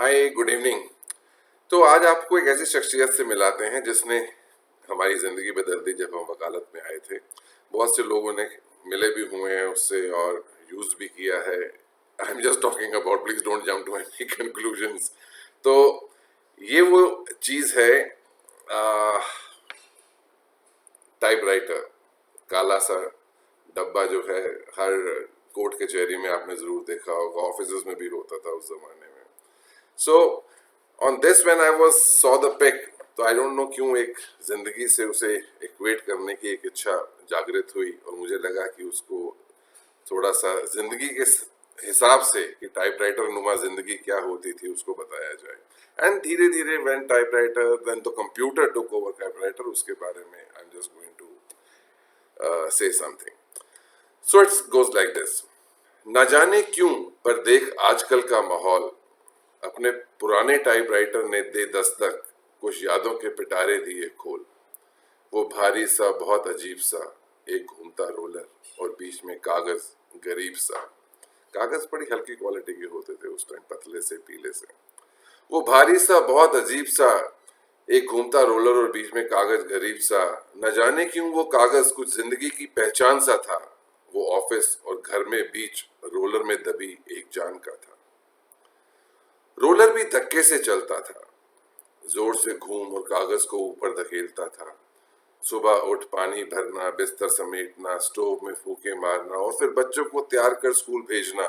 हाय, good evening. तो आज आपको एक ऐसी शख्सियत से मिलाते हैं जिसने हमारी ज़िंदगी बदल दी जब हम वकालत में आए थे। बहुत से लोगों ने मिले भी हुए हैं उससे और यूज़ भी किया है। I am just talking about, please don't jump to any conclusions. तो ये वो चीज़ है, टाइपराइटर, काला सा डब्बा जो है, हर कोर्ट कचहरी में आपने ज़रूर देखा होगा, ऑफिस में भी होता था उस ज़माने में। So on this when I was saw the pic, तो आई डोंट नो क्यों एक जिंदगी से उसे इक्वेट करने की एक इच्छा जागृत हुई और मुझे लगा कि उसको थोड़ा सा जिंदगी के हिसाब से कि टाइपराइटर नुमा जिंदगी क्या होती थी उसको बताया जाए। एंड धीरे धीरे when typewriter, when the computer took over typewriter, उसके बारे में I am just going to say something. So it's goes like this. ना जाने क्यों, पर देख आजकल का माहौल, अपने पुराने टाइपराइटर ने दे दस्तक, कुछ यादों के पिटारे दिए खोल। वो भारी सा, बहुत अजीब सा, एक घूमता रोलर और बीच में कागज गरीब सा। कागज बड़ी हल्की क्वालिटी के होते थे उस टाइम, पतले से पीले से। वो भारी सा, बहुत अजीब सा, एक घूमता रोलर और बीच में कागज गरीब सा। न जाने क्यों वो कागज कुछ जिंदगी की पहचान सा था। वो ऑफिस और घर में बीच रोलर में दबी एक जान का था। रोलर भी धक्के से चलता था, जोर से घूम और कागज को ऊपर धकेलता था। सुबह उठ पानी भरना, बिस्तर समेटना, स्टोव में फूके मारना और फिर बच्चों को तैयार कर स्कूल भेजना,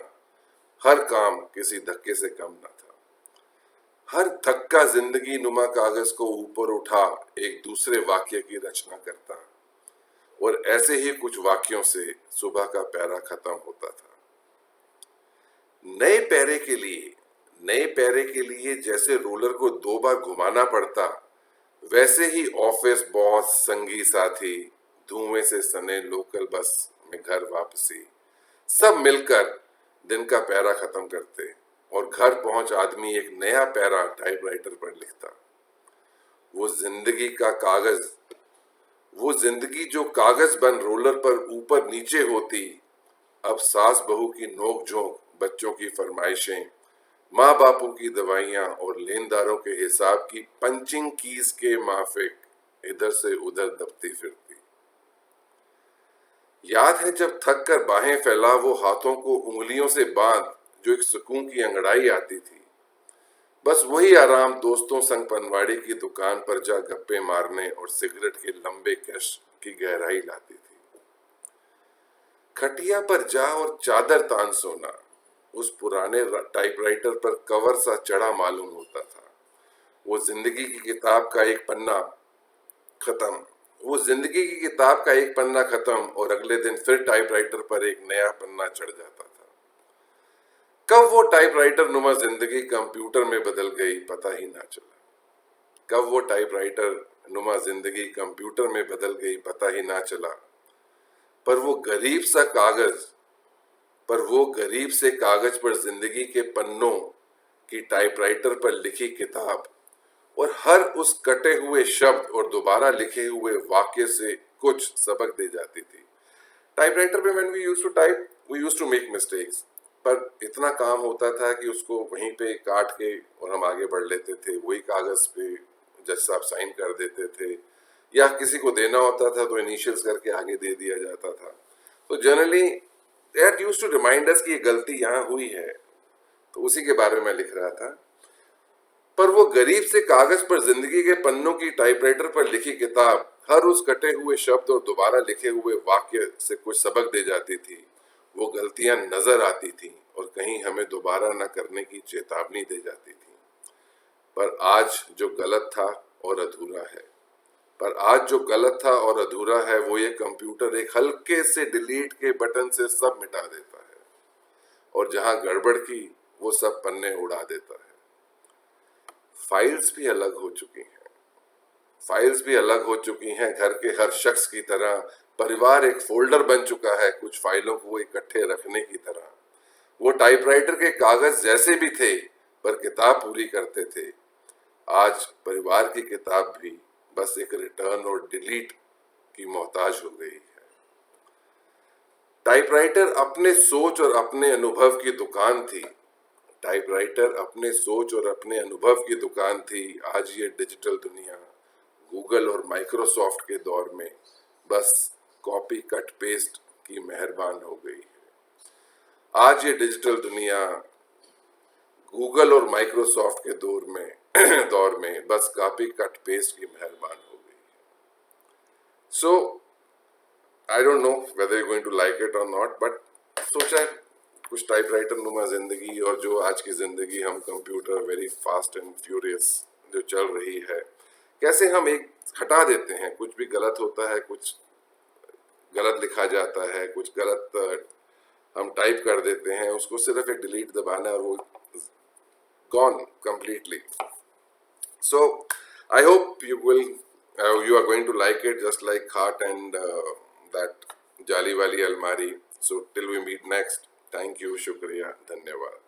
हर काम किसी धक्के से कम न था। हर धक्का जिंदगी नुमा कागज को ऊपर उठा एक दूसरे वाक्य की रचना करता, और ऐसे ही कुछ वाक्यों से सुबह का पैरा खत्म होता था। नए पैरे के लिए नए पैरे के लिए जैसे रोलर को 2 बार घुमाना पड़ता, वैसे ही ऑफिस बॉस, संगी साथी, धुएं से सने लोकल बस में घर वापसी, सब मिलकर दिन का पैरा खत्म करते और घर पहुंच आदमी एक नया पैरा टाइपराइटर पर लिखता। वो जिंदगी का कागज वो जिंदगी जो कागज बन रोलर पर ऊपर नीचे होती, अब सास बहू की नोक झोंक, बच्चों की फरमाइशें, माँ बापू की दवाइयां और लेनदारों के हिसाब की पंचिंग कीज के माफिक इधर से उधर दबती फिरती। याद है जब थक कर बाहें फैला वो हाथों को उंगलियों से बांध, जो एक सुकून की अंगड़ाई आती थी। बस वही आराम दोस्तों संग पनवाड़ी की दुकान पर जा गप्पे मारने और सिगरेट के लंबे कश की गहराई लाती थी। खटिया पर जा और चादर तान सोना, उस पुराने टाइपराइटर पर कवर सा चढ़ा मालूम होता था। वो जिंदगी की किताब का एक पन्ना खत्म वो जिंदगी की किताब का एक पन्ना खत्म और अगले दिन फिर टाइपराइटर पर एक नया पन्ना चढ़ जाता था। कब वो टाइपराइटर नुमा जिंदगी कंप्यूटर में बदल गई पता ही ना चला। कब वो टाइपराइटर नुमा जिंदगी कंप्यूटर में बदल गई पता ही ना चला। पर वो गरीब सा कागज पर वो गरीब से कागज पर जिंदगी के पन्नों की टाइपराइटर पर लिखी किताब और हर उस कटे हुए शब्द और दोबारा लिखे हुए वाक्य से कुछ सबक दे जाती थी। टाइपराइटर पे when we used to type, we used to make mistakes, पर इतना काम होता था कि उसको वहीं पे काट के और हम आगे बढ़ लेते थे। वही कागज पे जज साहब साइन कर देते थे, या किसी को देना होता था तो इनिशियल्स करके आगे दे दिया जाता था। तो generally that used to remind us कि ये गलती यहाँ हुई है, तो उसी के बारे में लिख रहा था। पर वो गरीब से कागज पर जिंदगी के पन्नों की टाइपराइटर पर लिखी किताब हर उस कटे हुए शब्द और दोबारा लिखे हुए वाक्य से कुछ सबक दे जाती थी। वो गलतियां नजर आती थी और कहीं हमें दोबारा न करने की चेतावनी दे जाती थी। पर आज जो गलत था और अधूरा है पर आज जो गलत था और अधूरा है, वो ये कंप्यूटर एक हल्के से डिलीट के बटन से सब मिटा देता है, और जहां गड़बड़ की वो सब पन्ने उड़ा देता है। फाइल्स भी अलग हो चुकी हैं फाइल्स भी अलग हो चुकी हैं घर के हर शख्स की तरह। परिवार एक फोल्डर बन चुका है, कुछ फाइलों को इकट्ठे रखने की तरह। वो टाइपराइटर के कागज जैसे भी थे, पर किताब पूरी करते थे। आज परिवार की किताब भी बस एक रिटर्न और डिलीट की मोहताज हो गई है। टाइपराइटर अपने सोच और अपने अनुभव की दुकान थी। टाइपराइटर अपने सोच और अपने अनुभव की दुकान थी, आज ये डिजिटल दुनिया गूगल और माइक्रोसॉफ्ट के दौर में बस कॉपी कट पेस्ट की मेहरबान हो गई है। आज ये डिजिटल दुनिया गूगल और माइक्रोसॉफ्ट के दौर में बस कॉपी कट पेस्ट की मेहरबान हो गई है। So I don't know whether you going to like it और नॉट, बट सोचा है कुछ टाइपराइटर नुमा जिंदगी और जो आज की जिंदगी हम computer very fast and furious जो चल रही है, कैसे हम एक हटा देते हैं। कुछ भी गलत होता है, कुछ गलत लिखा जाता है, कुछ गलत हम टाइप कर देते हैं, उसको सिर्फ एक डिलीट दबाना और वो gone completely. So I hope you are going to like it just like Heart and that Jali Wali Almari. So till we meet next, thank you, shukriya, धन्यवाद।